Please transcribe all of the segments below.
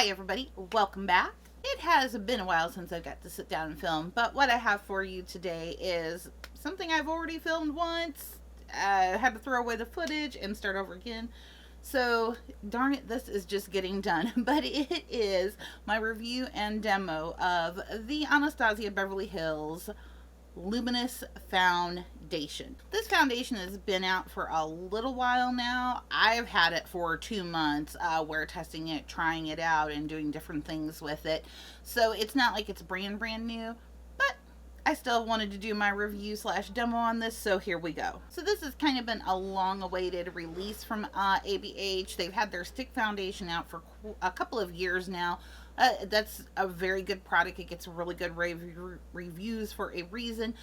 Hi everybody, welcome back. It has been a while since I got to sit down and film, but what I have for you today is something I've already filmed once. I had to throw away the footage and start over again. So, darn it, this is just getting done. But it is my review and demo of the Anastasia Beverly Hills Luminous foundation. This foundation has been out for a little while now. I've had it for 2 months, wear testing it, trying it out, and doing different things with it. So it's not like it's brand new, but I still wanted to do my review slash demo on this, so here we go. So this has kind of been a long awaited release from ABH. They've had their stick foundation out for a couple of years now. That's a very good product. It gets really good reviews for a reason,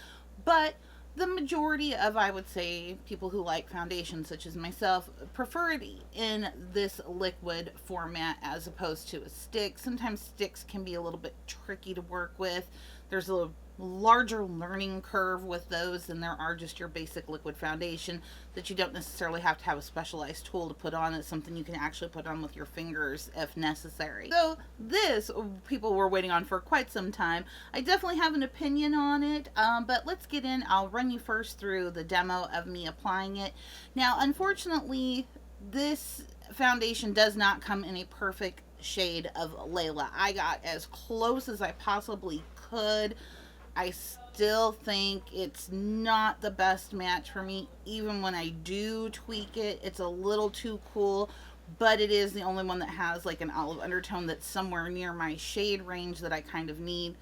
but the majority of, I would say, people who like foundation, such as myself, prefer it in this liquid format as opposed to a stick. Sometimes sticks can be a little bit tricky to work with. There's a larger learning curve with those than there are just your basic liquid foundation that you don't necessarily have to have a specialized tool to put on. It's something you can actually put on with your fingers if necessary. So this, people were waiting on for quite some time. I definitely have an opinion on it, but let's get in. I'll run you first through the demo of me applying it. Now, unfortunately, this foundation does not come in a perfect shade of Leyla. I got as close as I possibly could. I still think it's not the best match for me. Even when I do tweak it, it's a little too cool, but it is the only one that has like an olive undertone that's somewhere near my shade range that I kind of need.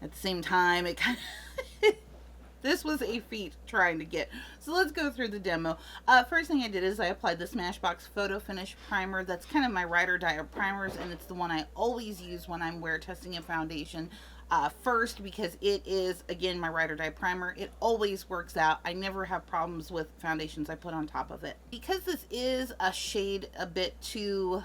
At the same time, it kind of this was a feat trying to get. So let's go through the demo. First thing I did is I applied the Smashbox Photo Finish Primer. That's kind of my ride or die of primers, and it's the one I always use when I'm wear testing a foundation first, because it is, again, my ride or die primer. It always works out. I never have problems with foundations I put on top of it. Because this is a shade a bit too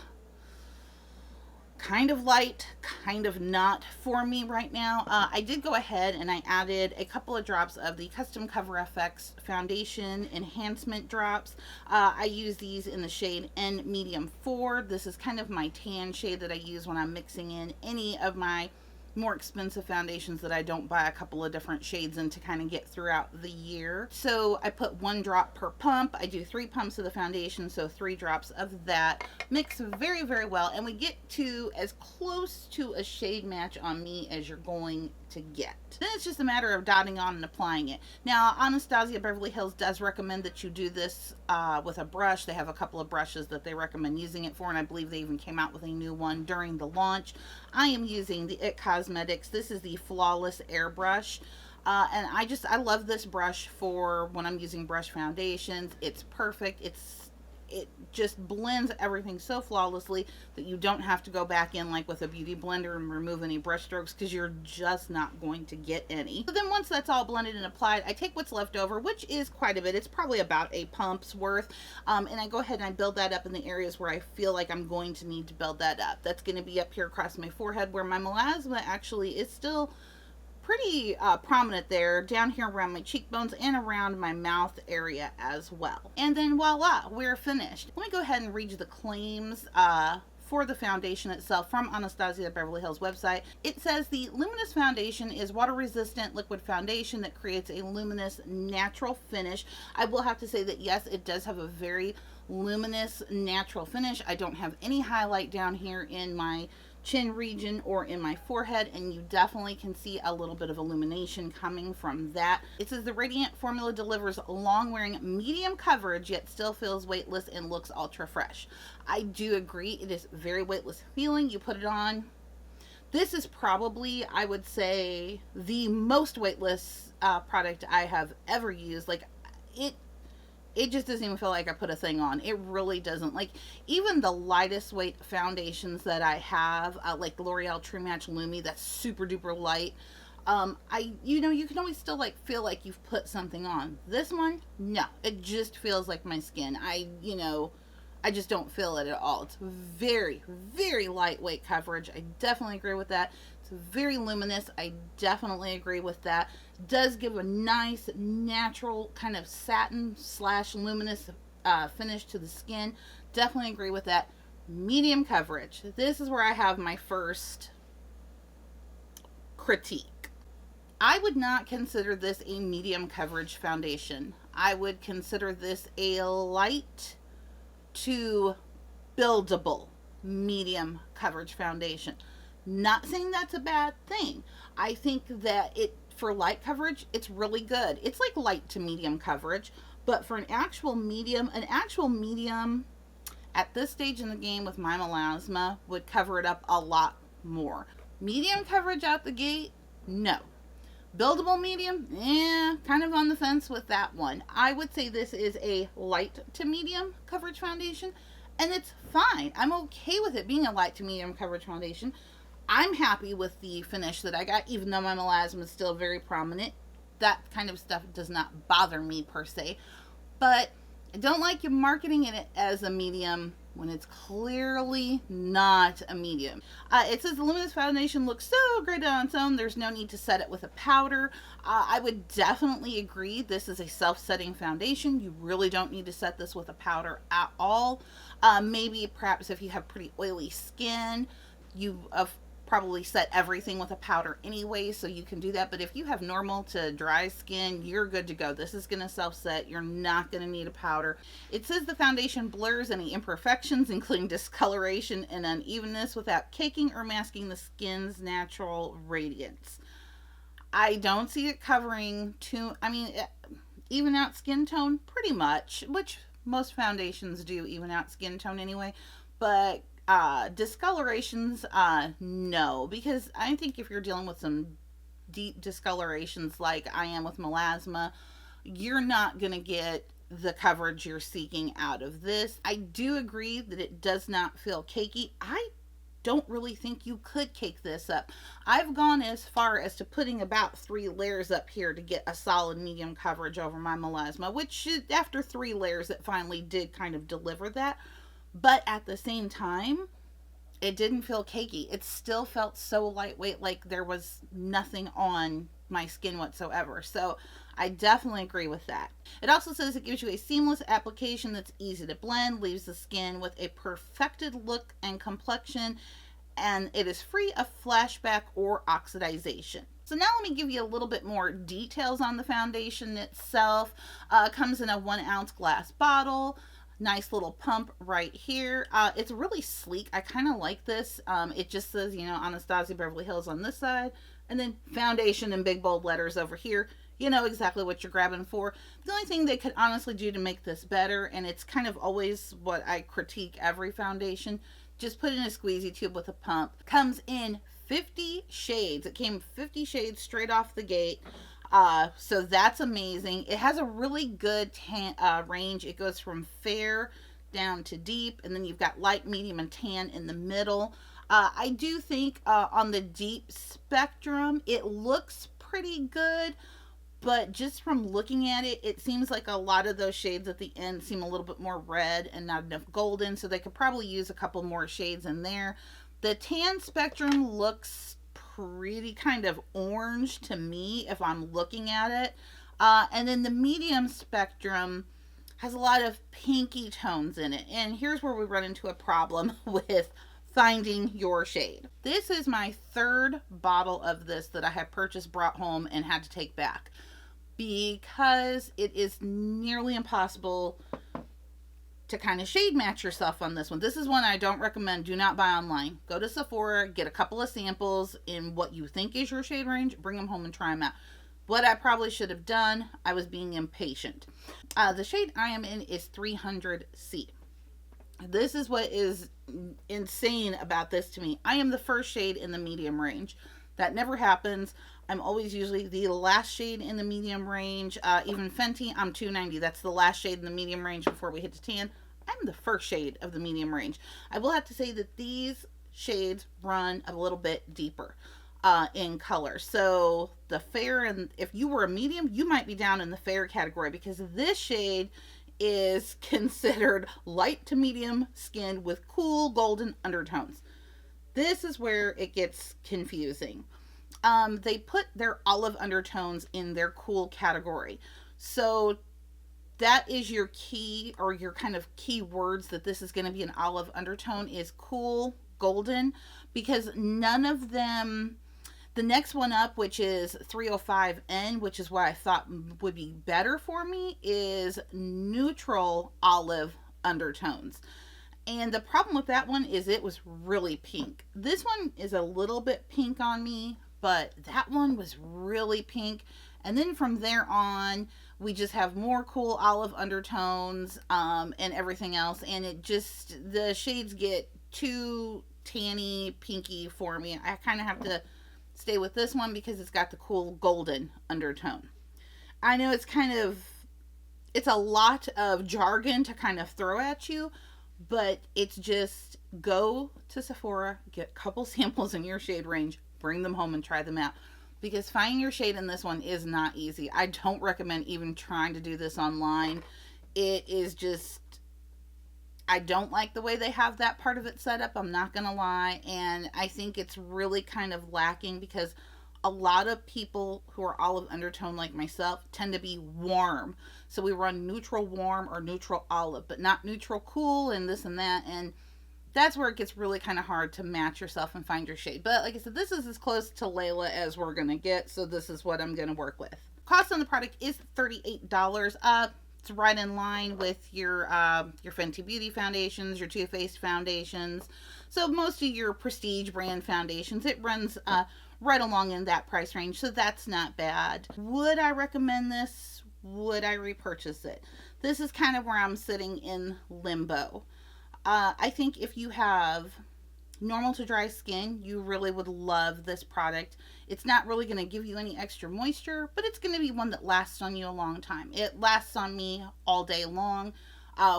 kind of light, kind of not for me right now, I did go ahead and I added a couple of drops of the Custom Cover FX Foundation Enhancement Drops. I use these in the shade N Medium 4. This is kind of my tan shade that I use when I'm mixing in any of my more expensive foundations that I don't buy a couple of different shades in to kind of get throughout the year. So I put 1 drop per pump. I do 3 pumps of the foundation, so 3 drops of that. Mix very, very well, and we get to as close to a shade match on me as you're going to get. Then it's just a matter of dotting on and applying it. Now, Anastasia Beverly Hills does recommend that you do this with a brush. They have a couple of brushes that they recommend using it for, and I believe they even came out with a new one during the launch. I am using the IT Cosmetics. This is the Flawless Airbrush. And I love this brush for when I'm using brush foundations. It's perfect. It just blends everything so flawlessly that you don't have to go back in like with a beauty blender and remove any brush strokes, because you're just not going to get any. So then once that's all blended and applied, I take what's left over, which is quite a bit. It's probably about a pump's worth, and I go ahead and I build that up in the areas where I feel like I'm going to need to build that up. That's going to be up here across my forehead, where my melasma actually is still pretty prominent there, down here around my cheekbones and around my mouth area as well. And then voila, we're finished. Let me go ahead and read you the claims for the foundation itself from Anastasia Beverly Hills website. It says the Luminous foundation is water resistant liquid foundation that creates a luminous natural finish. I will have to say that yes, it does have a very luminous natural finish. I don't have any highlight down here in my chin region or in my forehead, and you definitely can see a little bit of illumination coming from that. It says the Radiant formula delivers long-wearing medium coverage yet still feels weightless and looks ultra fresh. I do agree, it is very weightless feeling. You put it on, this is probably, I would say, the most weightless product I have ever used. Like, it just doesn't even feel like I put a thing on. It really doesn't. Like, even the lightest weight foundations that I have, like L'Oreal True Match Lumi, that's super duper light. You can always still like feel like you've put something on. This one, no, it just feels like my skin. I just don't feel it at all. It's very, very lightweight coverage. I definitely agree with that. It's very luminous. I definitely agree with that. Does give a nice natural kind of satin / luminous finish to the skin. Definitely agree with that. Medium coverage. This is where I have my first critique. I would not consider this a medium coverage foundation. I would consider this a light to buildable medium coverage foundation. Not saying that's a bad thing. I think that it, for light coverage, it's really good. It's like light to medium coverage, but for an actual medium at this stage in the game with my melasma would cover it up a lot more. Medium coverage out the gate, no. Buildable medium, kind of on the fence with that one. I would say this is a light to medium coverage foundation, and it's fine. I'm okay with it being a light to medium coverage foundation. I'm happy with the finish that I got, even though my melasma is still very prominent. That kind of stuff does not bother me per se, but I don't like you marketing it as a medium when it's clearly not a medium. It says the Luminous foundation looks so great on its own. There's no need to set it with a powder. I would definitely agree. This is a self-setting foundation. You really don't need to set this with a powder at all. Maybe perhaps if you have pretty oily skin, you probably set everything with a powder anyway, so you can do that. But if you have normal to dry skin, you're good to go. This is going to self-set. You're not going to need a powder. It says the foundation blurs any imperfections, including discoloration and unevenness, without caking or masking the skin's natural radiance. I don't see it covering even out skin tone pretty much, which most foundations do even out skin tone anyway, but discolorations, no, because I think if you're dealing with some deep discolorations like I am with melasma, you're not going to get the coverage you're seeking out of this. I do agree that it does not feel cakey. I don't really think you could cake this up. I've gone as far as to putting about 3 layers up here to get a solid medium coverage over my melasma, which after 3 layers it finally did kind of deliver that. But at the same time, it didn't feel cakey. It still felt so lightweight, like there was nothing on my skin whatsoever. So I definitely agree with that. It also says it gives you a seamless application that's easy to blend, leaves the skin with a perfected look and complexion, and it is free of flashback or oxidization. So now let me give you a little bit more details on the foundation itself. It comes in a 1 ounce glass bottle. Nice little pump right here. It's really sleek. I kind of like this. It just says, Anastasia Beverly Hills on this side, and then foundation in big bold letters over here. You know exactly what you're grabbing for. The only thing they could honestly do to make this better, and it's kind of always what I critique every foundation, just put in a squeezy tube with a pump. Comes in 50 shades. It came 50 shades straight off the gate. So that's amazing. It has a really good range. It goes from fair down to deep, and then you've got light, medium, and tan in the middle. I do think on the deep spectrum, it looks pretty good, but just from looking at it, it seems like a lot of those shades at the end seem a little bit more red and not enough golden, so they could probably use a couple more shades in there. The tan spectrum looks pretty kind of orange to me if I'm looking at it. And then the medium spectrum has a lot of pinky tones in it. And here's where we run into a problem with finding your shade. This is my 3rd bottle of this that I have purchased, brought home, and had to take back, because it is nearly impossible to kind of shade match yourself on this one. This is one I don't recommend. Do not buy online. Go to Sephora, get a couple of samples in what you think is your shade range, bring them home and try them out. What I probably should have done, I was being impatient. The shade I am in is 300C. This is what is insane about this to me. I am the first shade in the medium range. That never happens. I'm always usually the last shade in the medium range. Even Fenty, I'm 290. That's the last shade in the medium range before we hit to tan. I'm the first shade of the medium range. I will have to say that these shades run a little bit deeper in color. So the fair, and if you were a medium, you might be down in the fair category, because this shade is considered light to medium skin with cool golden undertones. This is where it gets confusing. They put their olive undertones in their cool category. So that is your key, or your kind of key words that this is going to be an olive undertone, is cool, golden, because none of them, the next one up, which is 305N, which is what I thought would be better for me, is neutral olive undertones. And the problem with that one is it was really pink. This one is a little bit pink on me, but that one was really pink. And then from there on, we just have more cool olive undertones and everything else. And it just, the shades get too tanny, pinky for me. I kind of have to stay with this one because it's got the cool golden undertone. I know it's kind of, it's a lot of jargon to kind of throw at you, but it's just go to Sephora, get a couple samples in your shade range, bring them home and try them out. Because finding your shade in this one is not easy. I don't recommend even trying to do this online. It is just, I don't like the way they have that part of it set up, I'm not gonna lie. And I think it's really kind of lacking because a lot of people who are olive undertone like myself tend to be warm. So we run neutral warm or neutral olive, but not neutral cool and this and that. And that's where it gets really kind of hard to match yourself and find your shade. But like I said, this is as close to Leyla as we're going to get. So this is what I'm going to work with. Cost on the product is $38. It's right in line with your Fenty Beauty foundations, your Too Faced foundations. So most of your prestige brand foundations, it runs right along in that price range. So that's not bad. Would I recommend this? Would I repurchase it? This is kind of where I'm sitting in limbo. I think if you have normal to dry skin, you really would love this product. It's not really going to give you any extra moisture, but it's going to be one that lasts on you a long time. It lasts on me all day long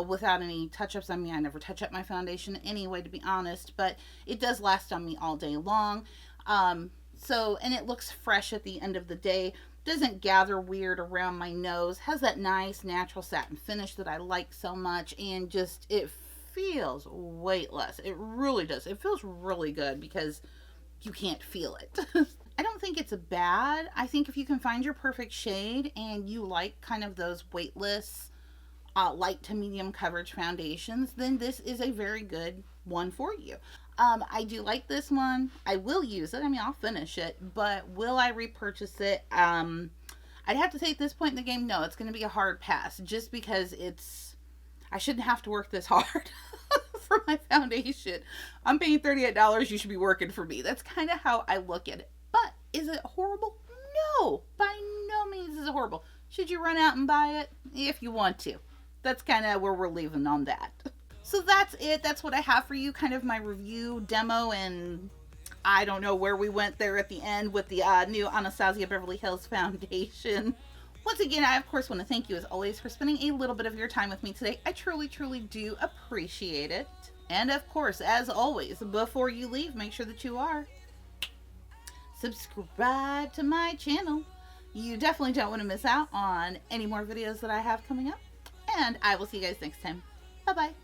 without any touch-ups. I mean, I never touch up my foundation anyway, to be honest, but it does last on me all day long. And it looks fresh at the end of the day. Doesn't gather weird around my nose. Has that nice natural satin finish that I like so much, and just it feels weightless. It really does. It feels really good because you can't feel it. I don't think it's bad. I think if you can find your perfect shade and you like kind of those weightless light to medium coverage foundations, then this is a very good one for you. I do like this one. I will use it. I mean, I'll finish it, but will I repurchase it? I'd have to say at this point in the game, no, it's going to be a hard pass, just because I shouldn't have to work this hard for my foundation. I'm paying $38. You should be working for me. That's kind of how I look at it. But is it horrible? No, by no means is it horrible. Should you run out and buy it? If you want to. That's kind of where we're leaving on that. So that's it. That's what I have for you. Kind of my review, demo, and I don't know where we went there at the end with the new Anastasia Beverly Hills foundation. Once again, I of course want to thank you as always for spending a little bit of your time with me today. I truly, truly do appreciate it. And of course, as always, before you leave, make sure that you are subscribe to my channel. You definitely don't want to miss out on any more videos that I have coming up. And I will see you guys next time. Bye-bye.